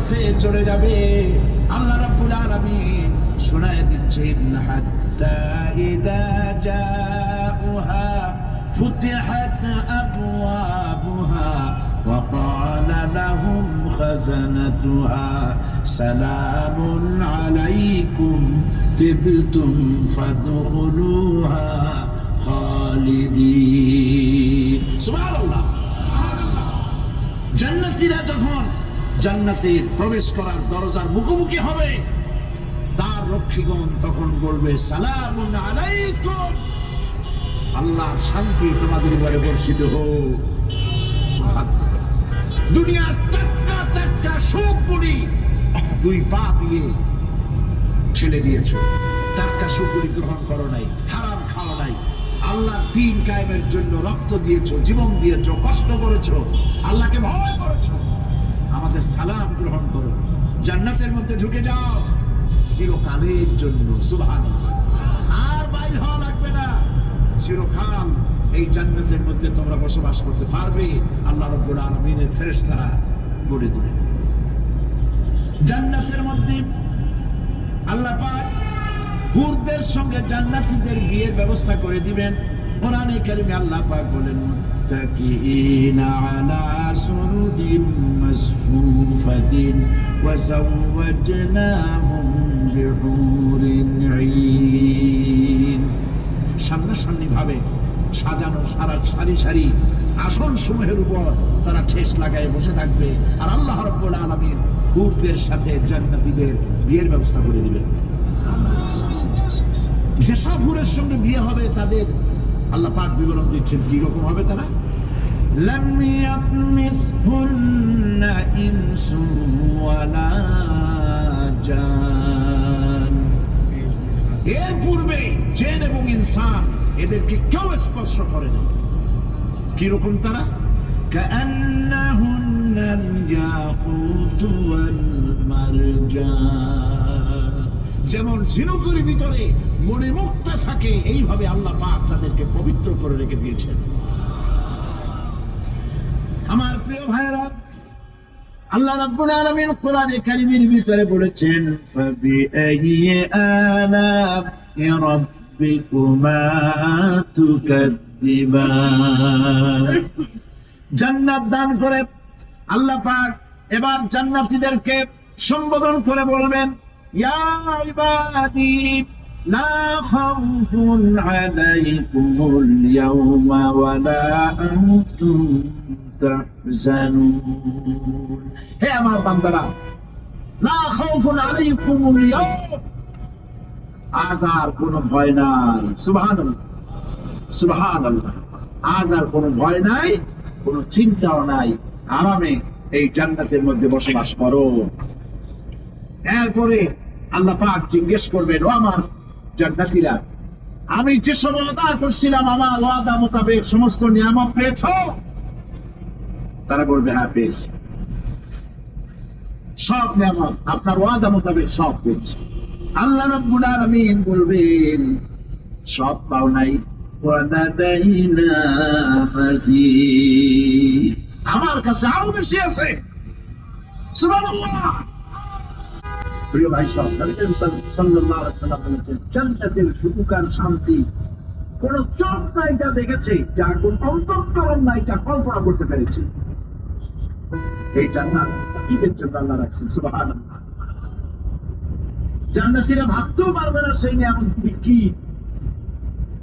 কাছে চলে যাবে। আল্লাহ রাব্বুল আলামিন শোনায় দিচ্ছেন, হাত্তা ইযা জাউহা ফুতিহাত আবওয়াবুহা ওয়া ক্বালা লাহুম খাযানাতুহা সালামুন আলাইকুম তিবতুম ফাদখুলুহা খালিদিন। সুবহানাল্লাহ। জান্নাতীরা যখন জান্নাতে প্রবেশ করার দরজার মুখোমুখি হবে, তার রক্ষীগণ তখন বলবে, সালামুন আলাইকুম, আল্লাহর শান্তি তোমাদের উপরে বর্ষিত হোক। সুবহানাল্লাহ। দুনিয়ার টাটকা টাটকা সুখগুলি দুই পা দিয়ে ছেড়ে দিয়েছো, টাটকা সুখগুলি গ্রহণ করো নাই, হারাম খাও নাই, আল্লাহর দ্বীন কায়েমের জন্য রক্ত দিয়েছো, জীবন দিয়েছো, কষ্ট করেছো, আল্লাহকে ভয় করেছো। আমাদের সালাম গ্রহণ করো, জান্নাতের মধ্যে ঢুকে যাও চিরকালের জন্য। সুবহানাল্লাহ। আর বাইরে হওয়া লাগবে না, চিরকাল এই জান্নাতের মধ্যে তোমরা বসবাস করতে পারবে। আল্লাহ রাব্বুল আলামিনের ফেরেশতারা বলে দিবেন। জান্নাতের মধ্যে আল্লাহ পাক হুরদের সঙ্গে জান্নাতীদের বিয়ের ব্যবস্থা করে দিবেন। কোরআনে কারিমে আল্লাহ পাক বলেন, মুত্তাকিইনা আলা সুরুদিন মাসফুফাতিন ওয়া যাওয়াজনাহুম বিহুরিন ঈন। সামনাসামনি ভাবে সাজানো সারি সারি আসন সমূহের উপর তারা ঠেস লাগায় বসে থাকবে, আর আল্লাহ রাব্বুল আলামিন হুরদের সাথে জান্নাতীদের বিয়ের ব্যবস্থা করে দিবেন। যেসব হুরের সঙ্গে বিয়ে হবে তাদের আল্লাহ পাক বিবরণ দিচ্ছেন কি রকম হবে তারা। লাম ইয়াতমিসহুন্না ইনসুন ওয়ালা জান। এর পূর্বে জিন এবং ইনসান এদেরকে কেউ স্পর্শ করেনি। কি রকম তারা? কাআন্নাহুন্নাল ইয়াকুতু ওয়াল মারজান। যেমন ঝিনুকের ভিতরে মণিমুক্তা থাকে, এইভাবে আল্লাহ পাক তাদেরকে পবিত্র করে রেখে দিয়েছেন। আমার প্রিয় ভাইরা, আল্লাহ রাব্বুল আলামিন কোরআনে কারীমের ভিতরে বলেছেন, ফাবিআইয়ি আলা'i রাব্বিকুমা তুকাদ্দিবান। জান্নাত দান করে আল্লাহ পাক এবার জান্নাতীদেরকে সম্বোধন করে বলবেন, ইয়া ইবাদি লা খাউফুন আলাইকুমুল ইয়াওমা ওয়া লা আনতুম তাহজানুন। হে আমার বান্দারা, লা খাউফুন আলাইকুমুল ইয়াওম, আজ আর কোনো ভয় নাই। সুবহানাল্লাহ, সুবহানাল্লাহ। আজ আর কোনো ভয় নাই, কোনো চিন্তাও নাই, আরামে এই জান্নাতের মধ্যে বসবাস করো। এরপরে আল্লাহ পাক জিজ্ঞেস করবেন, ও আমার জান্নাতীরা, আমি যে সব ওয়াদা করছিলাম আমার ওয়াদা মোতাবেক সমস্ত নিয়ামত পেয়েছো? তারা বলবে, হ্যাঁ পেয়েছি, সব নিয়ামত আপনার ওয়াদা মোতাবেক সব পেয়েছি। আল্লাহ রাব্বুল আলামিন বলবেন, সব পাও নাই, ওয়াদাদাইনা মাজিদ, আমার কাছে আরো বেশি আছে। সুবহানাল্লাহ। প্রিয় ভাই সাহেব, নবী সাল্লাল্লাহু আলাইহি ওয়াসাল্লাম বলেছেন, জান্নাতের সুখ আর শান্তি কোন চোখ নাই যা দেখেছে, যা কোন অন্তঃকরণ নাই যা কল্পনা করতে পেরেছে। এই জান্নাত ঈদের জন্য আল্লাহ রাখছেন। সুবহানাল্লাহ। জান্নাতীরা ভাবতেও পারবে না সেই নিয়ামত কি।